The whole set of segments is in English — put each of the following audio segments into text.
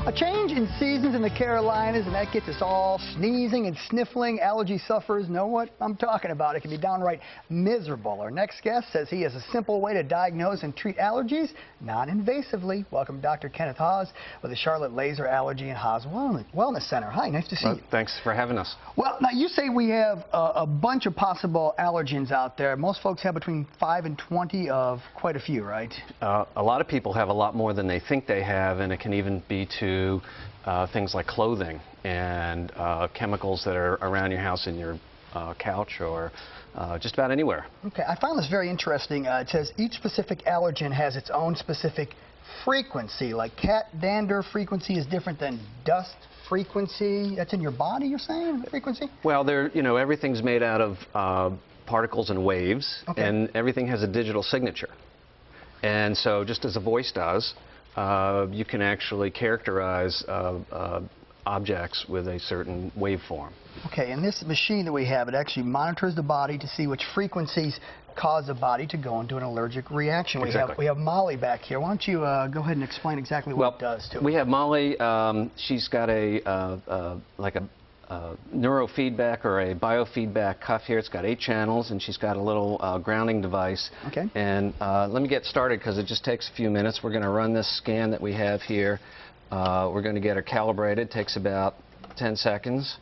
A change in seasons in the Carolinas, and that gets us all sneezing and sniffling. Allergy sufferers know what I'm talking about. It can be downright miserable. Our next guest says he has a simple way to diagnose and treat allergies non-invasively. Welcome, Dr. Kenneth Hawes with the Charlotte Laser Allergy and Hawes Wellness Center. Hi, nice to see you. Thanks for having us. Well, now you say we have a bunch of possible allergens out there. Most folks have between 5 and 20 of quite a few, right? A lot of people have a lot more than they think they have, and it can even be to things like clothing and chemicals that are around your house in your couch or just about anywhere. Okay, I found this very interesting. It says each specific allergen has its own specific frequency, like cat dander frequency is different than dust frequency. That's in your body, you're saying, the frequency? Well, everything's made out of particles and waves, okay, and everything has a digital signature. And so just as a voice does, you can actually characterize objects with a certain waveform. Okay, and this machine that we have, it actually monitors the body to see which frequencies cause the body to go into an allergic reaction. Exactly. We have Molly back here. Why don't you go ahead and explain exactly what it does to it? We have Molly. She's got like a neurofeedback or a biofeedback cuff here. It's got 8 channels, and she's got a little grounding device. Okay. And let me get started because it just takes a few minutes. We're going to run this scan that we have here. We're going to get her calibrated. It takes about 10 seconds.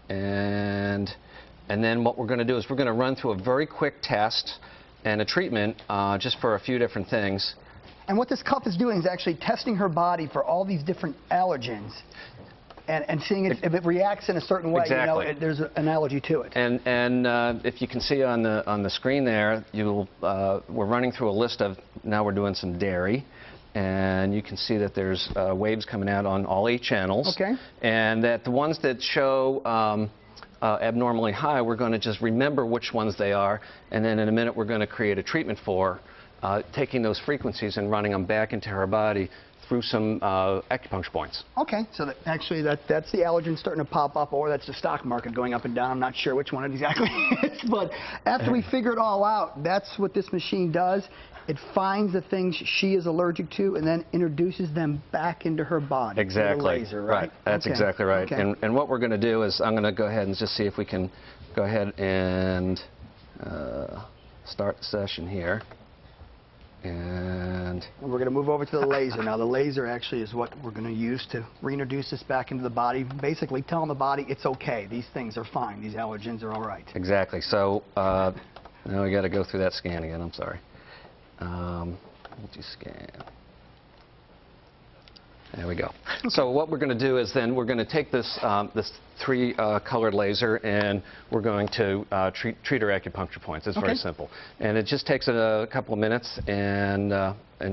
And then what we're going to do is we're going to run through a very quick test and a treatment just for a few different things. And what this cuff is doing is actually testing her body for all these different allergens. And seeing if it reacts in a certain way, exactly, you know, there's an allergy to it. And if you can see on the screen there, we're running through a list of, now we're doing some dairy, and you can see that there's waves coming out on all 8 channels. Okay. And that the ones that show abnormally high, we're going to just remember which ones they are, and then in a minute we're going to create a treatment for taking those frequencies and running them back into her body through some acupuncture points. Okay, so that's the allergen starting to pop up, or that's the stock market going up and down. I'm not sure which one it exactly is, but after we figure it all out, that's what this machine does. It finds the things she is allergic to and then introduces them back into her body. Exactly. With a laser, right? That's okay, exactly right. Okay. And what we're going to do is I'm going to go ahead and just see if we can go ahead and start the session here. And we're going to move over to the laser. Now, the laser actually is what we're going to use to reintroduce this back into the body, basically telling the body it's okay. These things are fine. These allergens are all right. Exactly. So now we got to go through that scan again. I'm sorry. Multi-scan. There we go. So what we're going to do is then we're going to take this 3-colored laser, and we're going to treat her acupuncture points. It's very simple, and it just takes a couple of minutes, and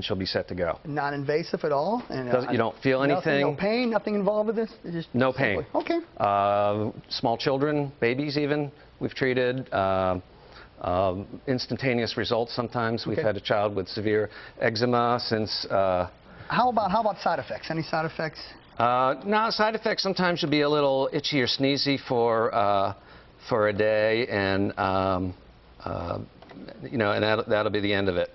she'll be set to go. Non-invasive at all? And you don't feel anything? No pain? Nothing involved with this? Just no pain. Okay. Small children, babies even, we've treated. Instantaneous results sometimes. We've had a child with severe eczema since. How about side effects? Any side effects? No, side effects sometimes you'll be a little itchy or sneezy for a day, and you know, and that'll be the end of it.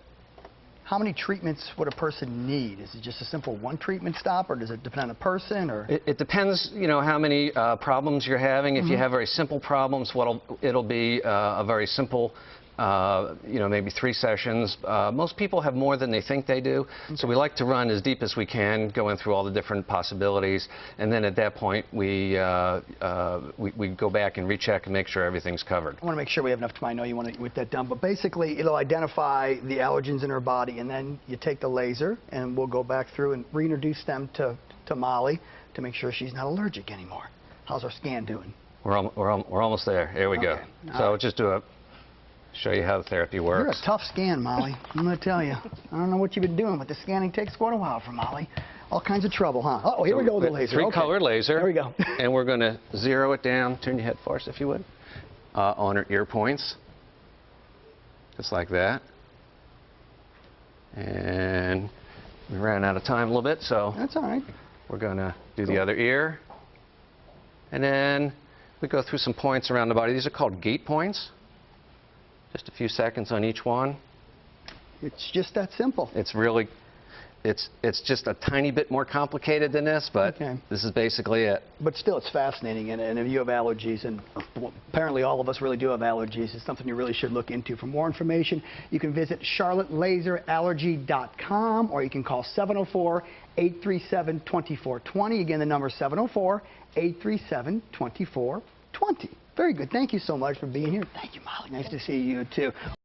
How many treatments would a person need? Is it just a simple one treatment stop, or does it depend on the person? Or it depends, you know, how many problems you're having. If you have very simple problems, it'll be a very simple. You know, maybe 3 sessions. Most people have more than they think they do, so we like to run as deep as we can, going through all the different possibilities, and then at that point we go back and recheck and make sure everything's covered. I want to make sure we have enough time. I know you want to get that done, but basically it'll identify the allergens in her body, and then you take the laser, and we'll go back through and reintroduce them to Molly to make sure she's not allergic anymore. How's our scan doing? We're almost there. Here we go. So just show you how the therapy works. You're a tough scan, Molly. I'm going to tell you. I don't know what you've been doing, but the scanning takes quite a while for Molly. All kinds of trouble, huh? Oh, here we go with the laser. 3-colored laser. There we go. And we're going to zero it down. Turn your head for us, if you would. On her ear points. Just like that. And we ran out of time a little bit, so that's all right. We're going to do the other ear. And then we go through some points around the body. These are called gate points. Just a few seconds on each one. It's just that simple. It's really, It's just a tiny bit more complicated than this, but Okay. this is basically it. But still, it's fascinating, and if you have allergies, and apparently all of us really do have allergies, it's something you really should look into. For more information, you can visit charlottelaserallergy.com, or you can call 704-837-2420. Again, the number is 704-837-2420. Very good. Thank you so much for being here. Thank you, Molly. Nice to see you, too.